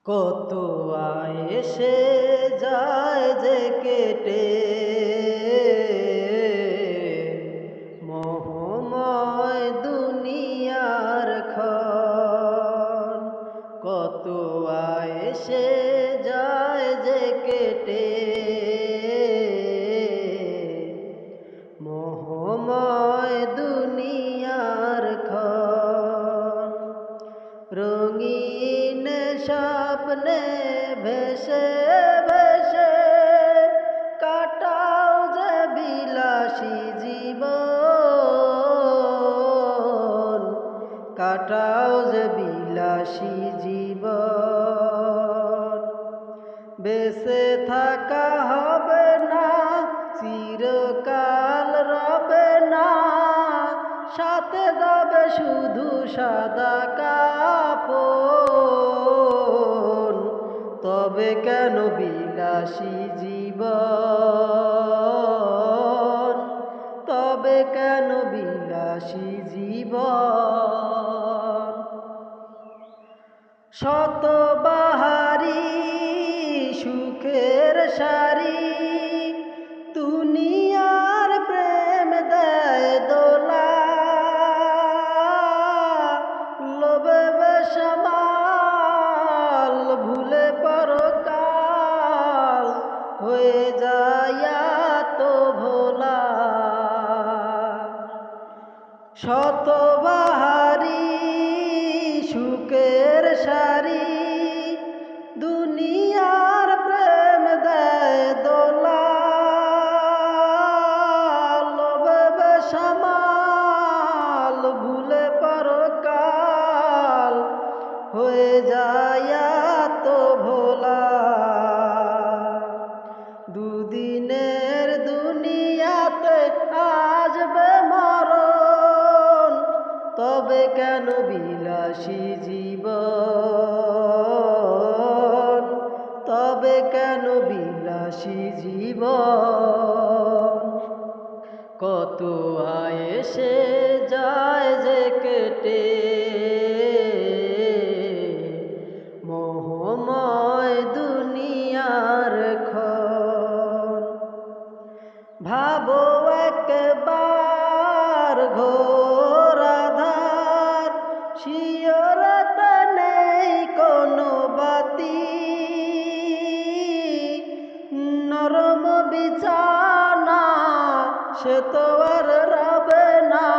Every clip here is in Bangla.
কত এসে যায় যে কেটে মোহময় দুনিয়ার ক্ষণ। কত এসে যায় যে কেটে মোহময় দুনিয়ার ক্ষণ। রঙিন স্বপ্নে ভেসে ভেসে কাটাও যে বিলাসী জীবন, কাটাও যে বিলাসী জীবন। বেঁচে থাকা হবে না, চিরকাল রবে না, সাথে যাবে শুধু সাদা কাপড়। তবে কেন বিলাসী জীবন, তবে কেন বিলাসী জীবন। শত বাহারি সুখের সারি দুনিয়ার প্রেম দেয় দোলা, লোভে বেসামাল ভুলে পরকাল হয়ে যায় তো ভোলা। শত বাহারি সুখের সারি দুনিয়ার প্রেম দেয় দোলা, লোভে বেসামাল ভুলে পরকাল হয়ে যায় তো ভোলা। দুদিনের দুনিয়াতে আসবে মরণ, তবে কেন বিলাসী জীবন, তবে কেন বিলাসী জীবন। কত এসে যায় যে কেটে মোহময় দুনিয়ার ক্ষণ। ভাবো একবার ঘোর আঁধার, শিয়রতা নেই কোনো বাতি, নরম বিছানা সে তো আর রবে না,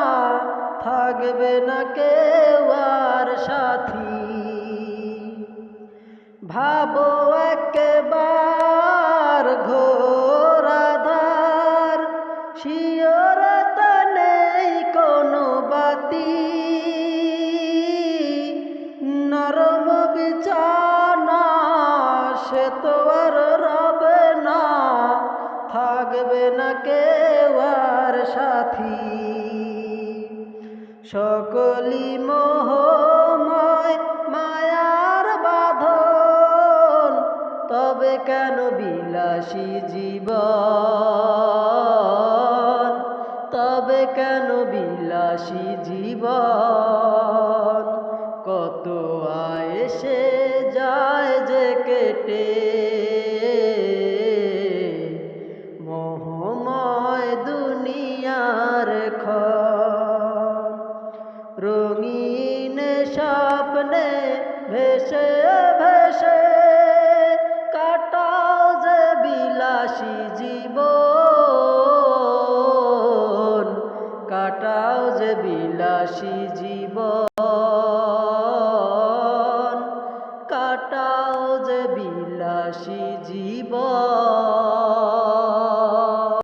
থাকবে না কেউ আর সাথী। ভাবো একবার ঘোর আঁধার, শিয়রতা নেই কোনো বাতি, নরম বিছানা সে তো আর রবে না, থাকবে না কেউ আর সাথী। সকলি মোহময় মায়ার বাঁধন, তবে কেন বিলাসী জীবন, তবে কেন বিলাসী জীবন। কত এসে যায় যে কেটে মোহময় দুনিয়ার ক্ষণ। রঙিন স্বপ্নে ভেসে ভেসে কাটাও যে বিলাসী জীবন, কাটাও যে বিলাসী জীবন, কাটাও যে বিলাসী জীবন।